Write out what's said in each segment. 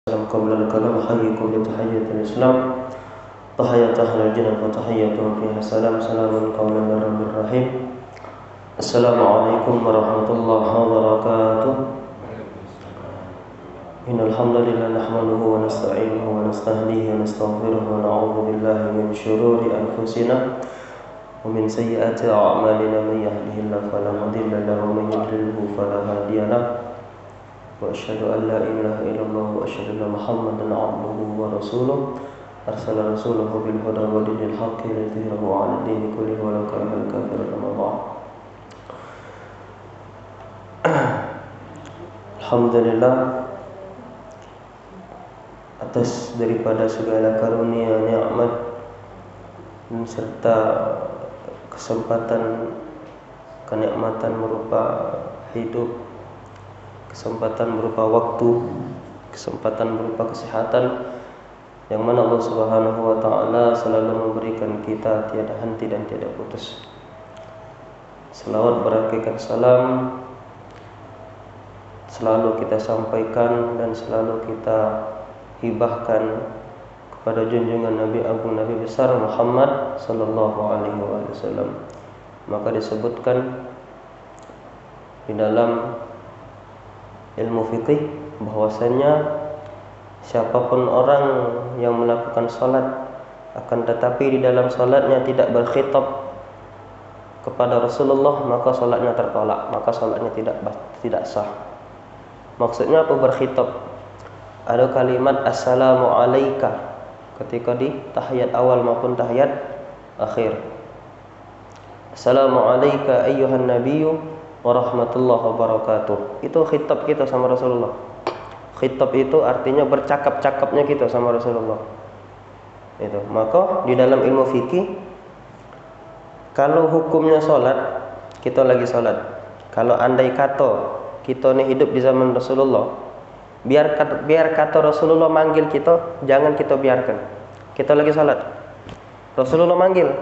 قبل الكلام أحييكم بتحية الإسلام تحية أهل الجنة وتحيتهم فيها سلام قولا من رب الرحيم. السلام عليكم ورحمة الله وبركاته. إن الحمد لله نحمده ونستعينه ونستهديه ونستغفره ونعوذ بالله من شرور أنفسنا ومن سيئات أعمالنا. من يهده الله فلا مضل له ومن يضلله فلا هادي له. وأشهد أن لا إله إلا الله وأشهد أن محمدا عبده ورسوله أرسل رسوله بالهدى ودين الحق ليظهره على الدين كله ولو كره الكافرون. أما بعد. Alhamdulillah, atas daripada segala karunia, nikmat serta kesempatan, kenikmatan berupa hidup, kesempatan berupa waktu, kesempatan berupa kesehatan, yang mana Allah Subhanahu wa taala selalu memberikan kita tiada henti dan tiada putus. Selawat berakikat salam selalu kita sampaikan dan selalu kita hibahkan kepada junjungan Nabi Agung, Nabi besar Muhammad sallallahu alaihi wasallam. Maka disebutkan di dalam ilmu fikih bahwasanya siapapun orang yang melakukan salat akan tetapi di dalam salatnya tidak berkhitab kepada Rasulullah, maka salatnya tertolak, maka salatnya tidak sah. Maksudnya apa berkhitab? Ada kalimat assalamu alayka ketika di tahiyat awal maupun tahiyat akhir. Assalamu alayka ayyuhan nabiyyu wa rahmatullahi wabarakatuh. Itu khitab kita sama Rasulullah. Khitab itu artinya bercakap-cakapnya kita sama Rasulullah. Itu. Maka di dalam ilmu fikih, kalau hukumnya salat, kita lagi salat. Kalau andai kata kita ni hidup di zaman Rasulullah, biar kata Rasulullah manggil kita, jangan kita biarkan. Kita lagi salat, Rasulullah manggil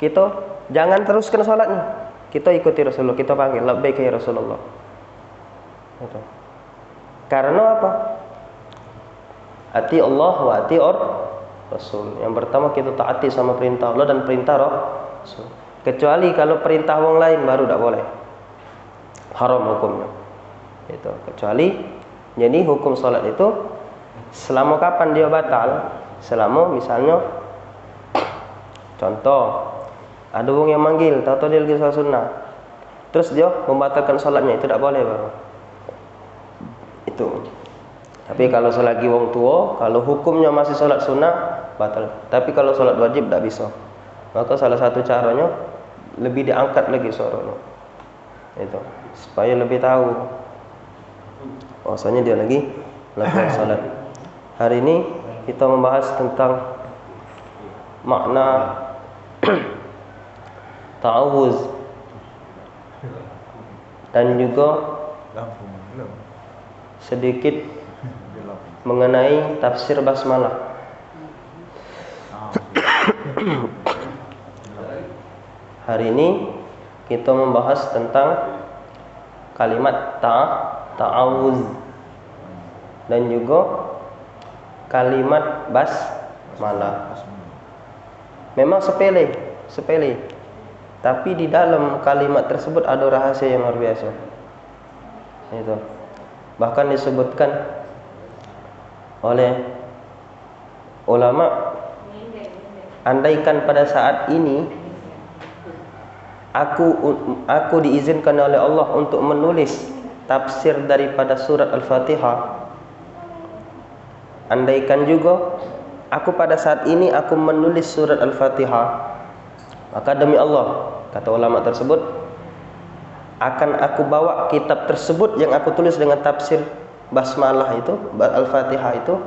kita, jangan teruskan salatnya. Kita ikuti Rasulullah, kita panggil labbaik ya Rasulullah. Itu. Karena apa? Ati Allah wa ati Rasul. Yang pertama kita taati sama perintah Allah dan perintah Rasul. Kecuali kalau perintah orang lain baru tak boleh. Haram hukumnya. Itu. Kecuali jadi hukum salat itu selama kapan dia batal? Selama misalnya contoh ada orang yang manggil, tahu dia lagi salat sunnah, terus dia membatalkan salatnya, itu tak boleh baru. Itu. Tapi kalau selagi orang tua, kalau hukumnya masih salat sunnah, batal. Tapi kalau salat wajib tak bisa. Maka salah satu caranya lebih diangkat lagi suaranya. Itu. Supaya lebih tahu bahwasanya dia lagi melakukan salat. Hari ini kita membahas tentang makna ta'awuz dan juga sedikit mengenai tafsir basmalah. Hari ini kita membahas tentang kalimat ta'awuz dan juga kalimat basmalah. Memang sepele, tapi di dalam kalimat tersebut ada rahasia yang luar biasa. Itu. Bahkan disebutkan oleh ulama, andaikan pada saat ini aku diizinkan oleh Allah untuk menulis tafsir daripada surat Al-Fatihah, andaikan juga aku pada saat ini aku menulis surat Al-Fatihah, maka demi Allah, kata ulama tersebut, akan aku bawa kitab tersebut yang aku tulis dengan tafsir basmalah itu, Al-Fatihah itu,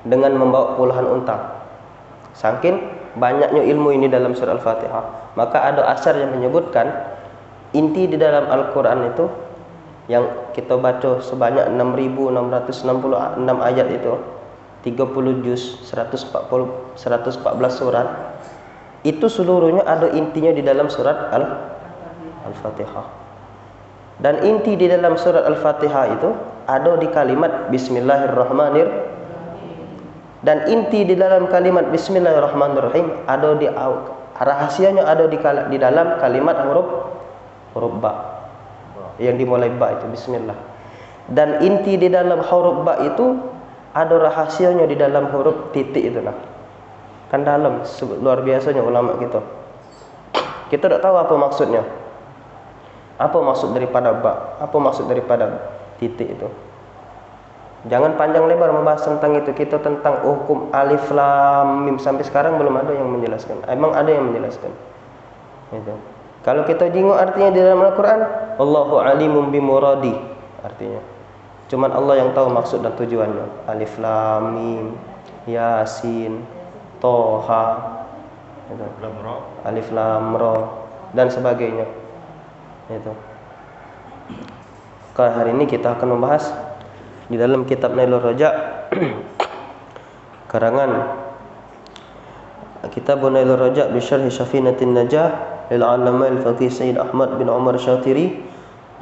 dengan membawa puluhan unta. Saking banyaknya ilmu ini dalam surat Al-Fatihah. Maka ada asar yang menyebutkan inti di dalam Al-Quran itu yang kita baca sebanyak 6.666 ayat itu, 30 juz, 114 surat, itu seluruhnya ada intinya di dalam surat Al-Fatihah. Dan inti di dalam surat Al-Fatihah itu ada di kalimat Bismillahirrahmanirrahim. Dan inti di dalam kalimat Bismillahirrahmanirrahim ada di rahasianya ada di dalam kalimat huruf ba. Yang dimulai ba itu Bismillah. Dan inti di dalam huruf ba itu ada rahasianya di dalam huruf titik itu nah. Kan dalam luar biasanya ulama kita. Kita tidak tahu apa maksudnya. Apa maksud daripada ba? Apa maksud daripada titik itu? Jangan panjang lebar membahas tentang itu. Kita tentang hukum alif lam mim sampai sekarang belum ada yang menjelaskan. Emang ada yang menjelaskan? Itu. Kalau kita jingok artinya di dalam Al-Quran, Allahu alimun bimuradi artinya. Cuman Allah yang tahu maksud dan tujuannya. Alif lam mim, Yasin, Toha, itu. Alif lam ra dan sebagainya. Itu. Kali hari ini kita akan membahas di dalam kitab Nailur Raja karangan kitab Nailur Raja bi syarh Syafinatin Najah lil Allama al-Faqih Sayyid Ahmad bin Umar Syatiri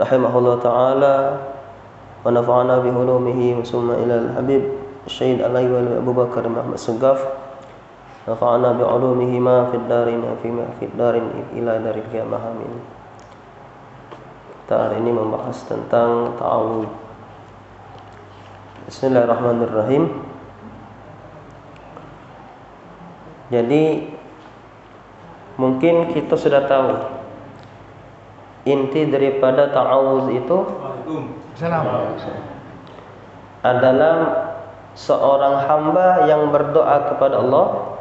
rahimahullah taala wa nafa'ana bi ulumihi wa summa ila al-Habib Sayyid Alaihi wa Abu Bakar Muhammad Sugaf nafa'ana bi ulumihi ma fid darin ila daril qiyamah amin. Kita hari ini membahas tentang ta'awudz. Bismillahirrahmanirrahim. Jadi mungkin kita sudah tahu inti daripada ta'awuz itu adalah seorang hamba yang berdoa kepada Allah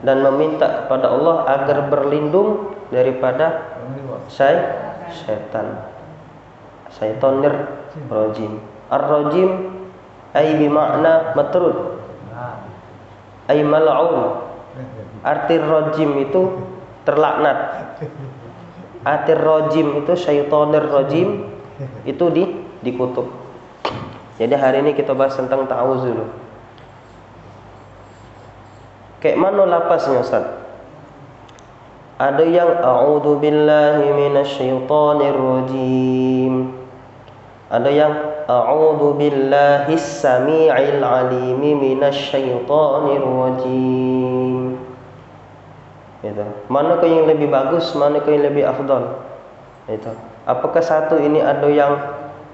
dan meminta kepada Allah agar berlindung daripada syaitanir rajim. Ar-rajim ay bimakna matrud ay mal'un. Arti rajim itu terlaknat. Arti rajim itu syaitanir rajim itu dikutuk. Jadi hari ini kita bahas tentang ta'awuz dulu. Kayak mana lapasnya Ustaz? Ada yang a'udzu billahi minasyaitonir rajim. Ada yang a'udzu billahis samii'il 'aliim minasyaitonir rajim. Itu. Manakah yang lebih bagus, manakah yang lebih afdal? Itu. Apakah satu ini ada yang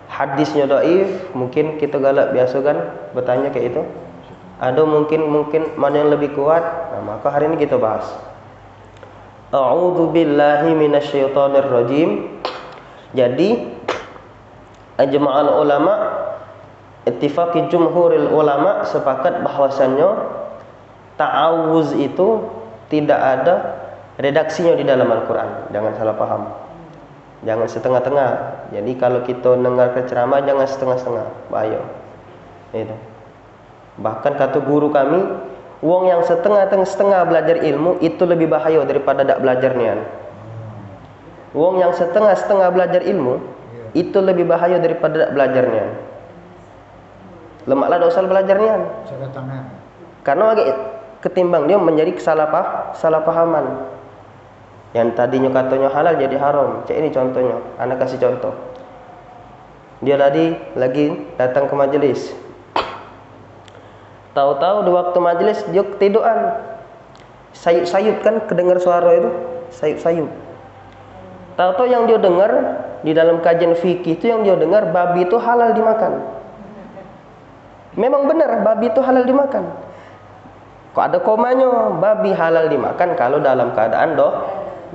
hadisnya dhaif, mungkin kita galak biasa kan bertanya kayak itu. Ada mungkin mana yang lebih kuat? Nah, maka hari ini kita bahas. A'udzu billahi minasyaitonir rajim. Jadi ajma'al ulama ittifaqi jumhuril ulama sepakat bahwasannya ta'awuz itu tidak ada redaksinya di dalam Al-Quran. Jangan salah paham, jangan setengah-tengah. Jadi kalau kita dengar ceramah jangan setengah-setengah, bahaya itu. Bahkan kata guru kami, wong yang setengah belajar ilmu itu lebih bahaya daripada tak belajar nian. Wong yang setengah belajar ilmu itu lebih bahaya daripada tak belajarnya. Lemaklah dosa belajarnya. Karena ketimbang dia menjadi kesalahpahaman. Yang tadinya katanya halal jadi haram. Cek ini contohnya. Anak kasih contoh. Dia tadi lagi datang ke majelis. Tahu-tahu di waktu majelis dia ketiduran. Sayup-sayup kan kedengar suara itu. Sayup-sayup. Tahu-tahu yang dia dengar di dalam kajian fikih itu yang dia dengar babi itu halal dimakan. Memang benar babi itu halal dimakan. Kok ada komanya, babi halal dimakan kalau dalam keadaan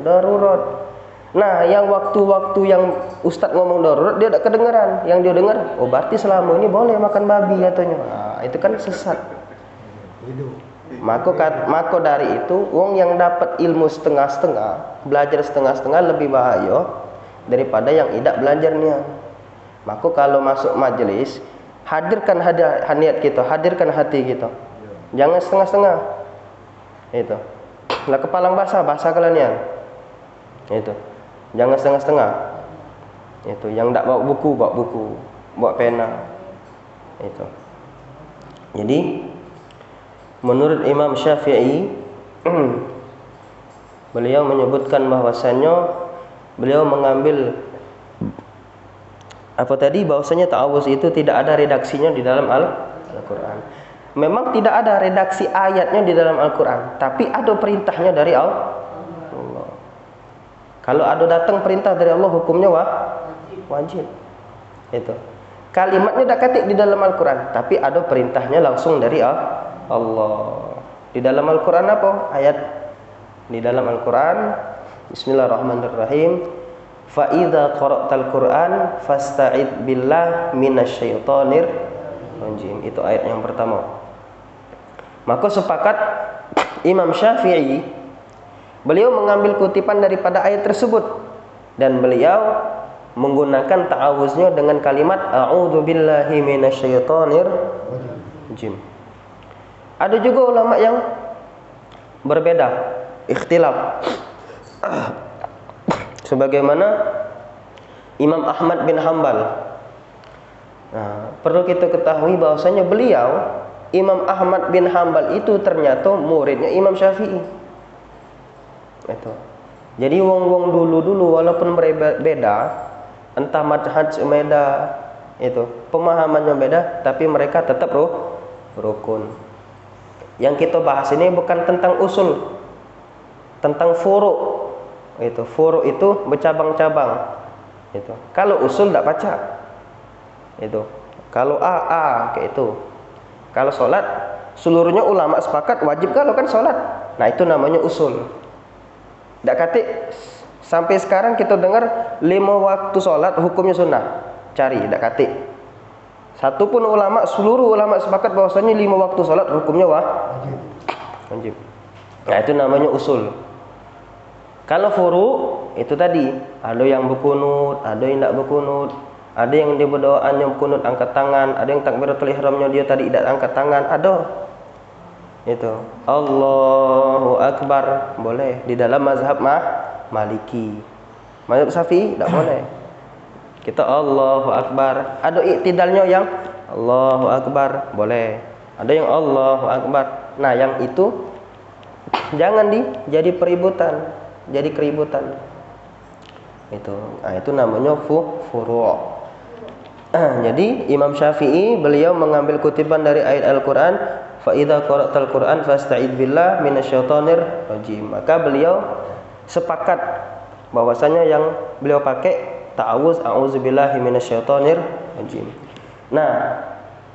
darurat. Nah, yang waktu-waktu yang Ustadz ngomong darurat dia tak kedengaran. Yang dia dengar, oh berarti selama ini boleh makan babi katanya. Nah, itu kan sesat. Maka dari itu wong yang dapat ilmu setengah-setengah, belajar setengah-setengah lebih bahaya daripada yang tidak belajarnya. Maka kalau masuk majelis, hadirkan niat kita, hadirkan hati kita. Jangan setengah-setengah. Itu. Lah kepalang bahasa kalian. Itu. Jangan setengah-setengah. Itu. Yang tak bawa buku, bawa pena. Itu. Jadi menurut Imam Syafi'i beliau menyebutkan bahwasannya beliau mengambil bahwasanya ta'awuz itu tidak ada redaksinya di dalam Al-Quran. Memang tidak ada redaksi ayatnya di dalam Al-Quran, tapi ada perintahnya dari Allah. Kalau ada datang perintah dari Allah, hukumnya wajib. Itu. Kalimatnya tak ketik di dalam Al-Quran, tapi ada perintahnya langsung dari Allah. Di dalam Al-Quran apa? Ayat di dalam Al-Quran, Bismillahirrahmanirrahim. Fa idza qara'tal Qur'an fasta'id billah minasyaitonir rajim. Itu ayat yang pertama. Maka sepakat Imam Syafi'i, beliau mengambil kutipan daripada ayat tersebut dan beliau menggunakan ta'awuznya dengan kalimat a'udzu billahi minasyaitonir rajim. Ada juga ulama yang berbeda, ikhtilaf. Sebagaimana Imam Ahmad bin Hanbal. Nah, perlu kita ketahui bahwasanya beliau Imam Ahmad bin Hanbal itu ternyata muridnya Imam Syafi'i. Itu. Jadi wong-wong dulu walaupun berbeda, entah madhaj beda, itu pemahamannya beda, tapi mereka tetap rukun. Yang kita bahas ini bukan tentang usul, tentang furu'. Itu furu' itu bercabang-cabang. Itu. Kalau usul tidak baca. Itu. Kalau kayak itu. Kalau sholat, seluruhnya ulama sepakat wajib kalau kan sholat. Nah itu namanya usul. Tak kata sampai sekarang kita dengar 5 waktu sholat hukumnya sunnah. Cari, tak kata. Satu pun ulama, seluruh ulama sepakat bahwasanya 5 waktu sholat hukumnya wajib. Nah itu namanya usul. Kalau furu' itu tadi, ada yang berkunut, ada yang tidak berkunut. Ada yang dia berdoanya kunut angkat tangan, ada yang takbiratul ihramnya dia tadi tidak angkat tangan, ada. Itu. Allahu Akbar boleh di dalam mazhab Maliki. Mazhab Syafi'i tidak boleh. Kita Allahu Akbar. Ada iktidalnya yang Allahu Akbar boleh. Ada yang Allahu Akbar. Nah, yang itu jangan jadi peributan, jadi keributan. Itu. Nah, itu namanya furu'. Jadi Imam Syafi'i beliau mengambil kutipan dari ayat Al-Quran, fa idza qara'tal Qur'an fasta'id billah minasyaitonir rajim. Maka beliau sepakat bahwasanya yang beliau pakai ta'awuz a'udzubillahi minasyaitonir rajim. Nah,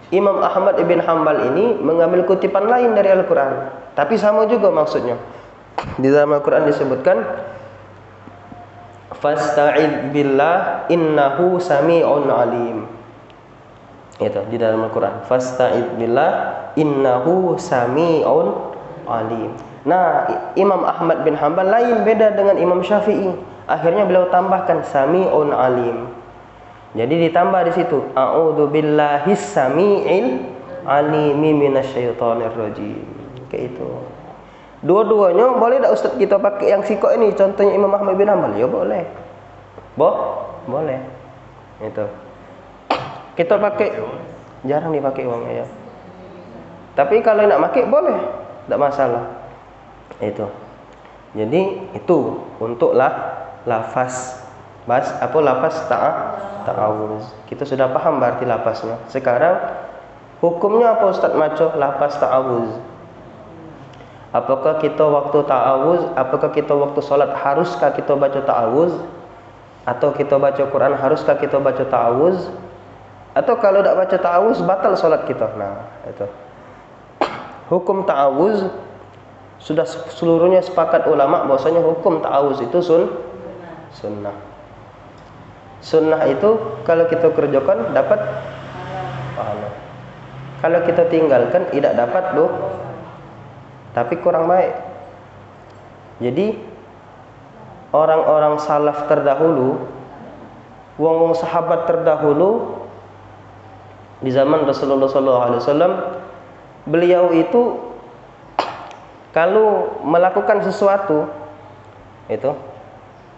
Imam Ahmad bin Hanbal ini mengambil kutipan lain dari Al-Quran, tapi sama juga maksudnya. Di dalam Al-Quran disebutkan fasta'id billah innahu sami'un alim. Itu di dalam Al-Quran. Fasta'id billah innahu sami'un alim. Nah, Imam Ahmad bin Hanbal lain, beda dengan Imam Syafi'i. Akhirnya beliau tambahkan sami'un alim. Jadi ditambah di situ a'udzu billahis sami'il alimi minasyaitonir rajim. Kayak itu. Dua-duanya boleh tak Ustaz kita pakai yang sikok ini? Contohnya Imam Ahmad bin Hanbal. Ya boleh. Boleh. Itu. Kita pakai, jarang dipakai uangnya ya. Tapi kalau nak pakai boleh, tak masalah. Itu. Jadi itu untuk lafaz ta'awuz. Kita sudah paham berarti lafaznya. Sekarang hukumnya apa Ustaz Maco lafaz ta'awuz? Apakah kita waktu ta'awuz, apakah kita waktu sholat haruskah kita baca ta'awuz? Atau kita baca Quran haruskah kita baca ta'awuz? Atau kalau tidak baca ta'awuz batal sholat kita? Nah, itu. Hukum ta'awuz sudah seluruhnya sepakat ulama bahwasanya hukum ta'awuz itu sunnah. Sunnah itu kalau kita kerjakan dapat pahala. Kalau kita tinggalkan tidak dapat tapi kurang baik. Jadi orang-orang salaf terdahulu, wong-wong sahabat terdahulu di zaman Rasulullah SAW, beliau itu kalau melakukan sesuatu itu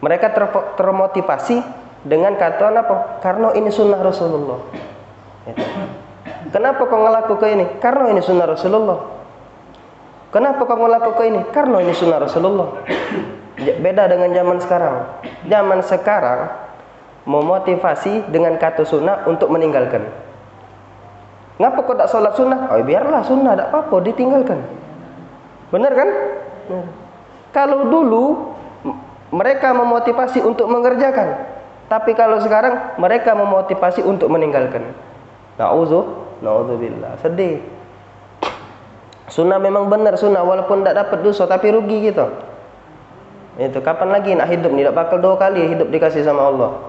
mereka termotivasi dengan kata apa? Karena ini sunnah Rasulullah. Itu. Kenapa kau ngelakukan ini? Karena ini sunnah Rasulullah. Kenapa kau ngelakukan ini? Karena ini sunnah Rasulullah. Beda dengan zaman sekarang. Zaman sekarang memotivasi dengan kata sunnah untuk meninggalkan. Ngapa kau tak sholat sunnah? Oh biarlah sunnah, tak apa-apa, ditinggalkan. Benar kan? Kalau dulu mereka memotivasi untuk mengerjakan, tapi kalau sekarang mereka memotivasi untuk meninggalkan. Na'udzubillah. Sedih. Sunnah memang benar sunnah, walaupun tidak dapat dosa tapi rugi gitu. Itu kapan lagi nak hidup ni? Tak bakal 2 kali hidup dikasih sama Allah.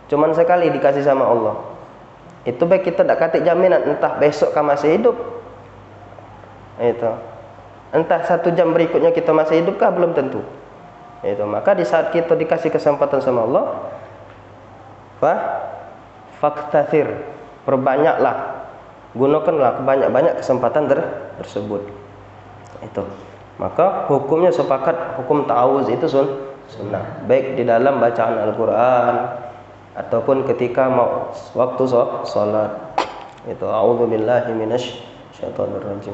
Cuman sekali dikasih sama Allah. Itu baik kita tak katik jaminan entah besok kan masih hidup. Itu. Entah 1 jam berikutnya kita masih hidup kah, belum tentu. Itu. Maka di saat kita dikasih kesempatan sama Allah, faktathir, perbanyaklah, gunakanlah banyak-banyak kesempatan tersebut. Itu. Maka hukumnya sepakat, hukum ta'awuz itu sunnah, baik di dalam bacaan Al-Quran ataupun ketika mau waktu sholat. Itu a'udzubillahi minasyaitonir rajim.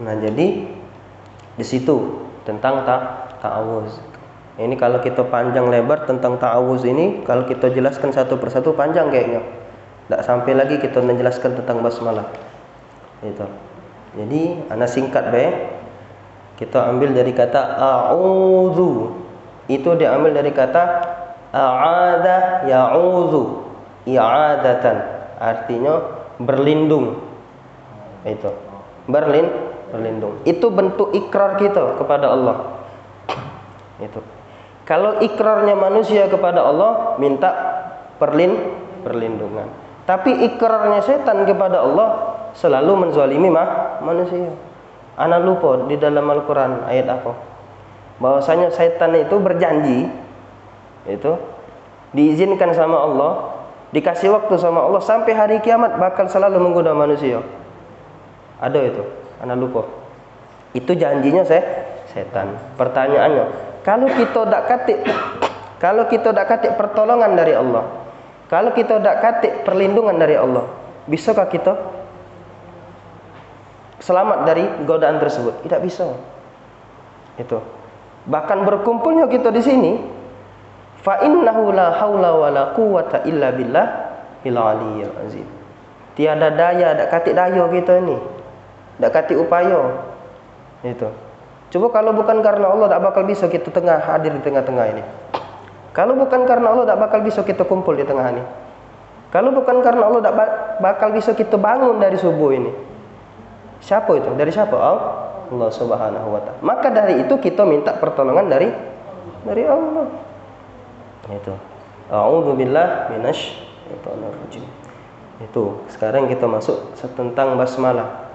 Nah, jadi di situ tentang ta'awuz. Ini kalau kita panjang lebar tentang ta'awuz ini, kalau kita jelaskan satu persatu panjang kayaknya. Tak sampai lagi kita menjelaskan tentang basmalah. Itu. Jadi ana singkat bae. Kita ambil dari kata a'udzu. Itu diambil dari kata a'adha ya'udzu. I'adatan. Artinya berlindung. Itu. Berlindung. Itu bentuk ikrar kita kepada Allah. Itu. Kalau ikrarnya manusia kepada Allah, minta perlindungan. Tapi ikrarnya setan kepada Allah selalu menzalimi manusia. Ana lupa di dalam Al-Quran ayat apa, bahwasanya setan itu berjanji, itu diizinkan sama Allah, dikasih waktu sama Allah sampai hari kiamat bakal selalu menggoda manusia. Ada itu, ana lupa. Itu janjinya setan. Pertanyaannya, kalau kita tak katik pertolongan dari Allah, kalau kita tak katik perlindungan dari Allah, bisakah kita selamat dari godaan tersebut? Tidak bisa. Itu. Bahkan berkumpulnya kita di sini, fa innahu la haula wala quwwata illa billah il aliyyil azim. Tiada daya, dak katik daya kita ni. Dak katik upaya. Itu. Coba kalau bukan karena Allah, tak bakal bisa kita hadir di tengah-tengah ini. Kalau bukan karena Allah, tak bakal bisa kita kumpul di tengah ini. Kalau bukan karena Allah, tak bakal bisa kita bangun dari subuh ini. Siapa itu? Dari siapa? Allah Subhanahu wa ta'ala. Maka dari itu kita minta pertolongan dari Allah. Itu. A'udzubillah minasyaitonir rajim. Itu. Sekarang kita masuk tentang basmalah.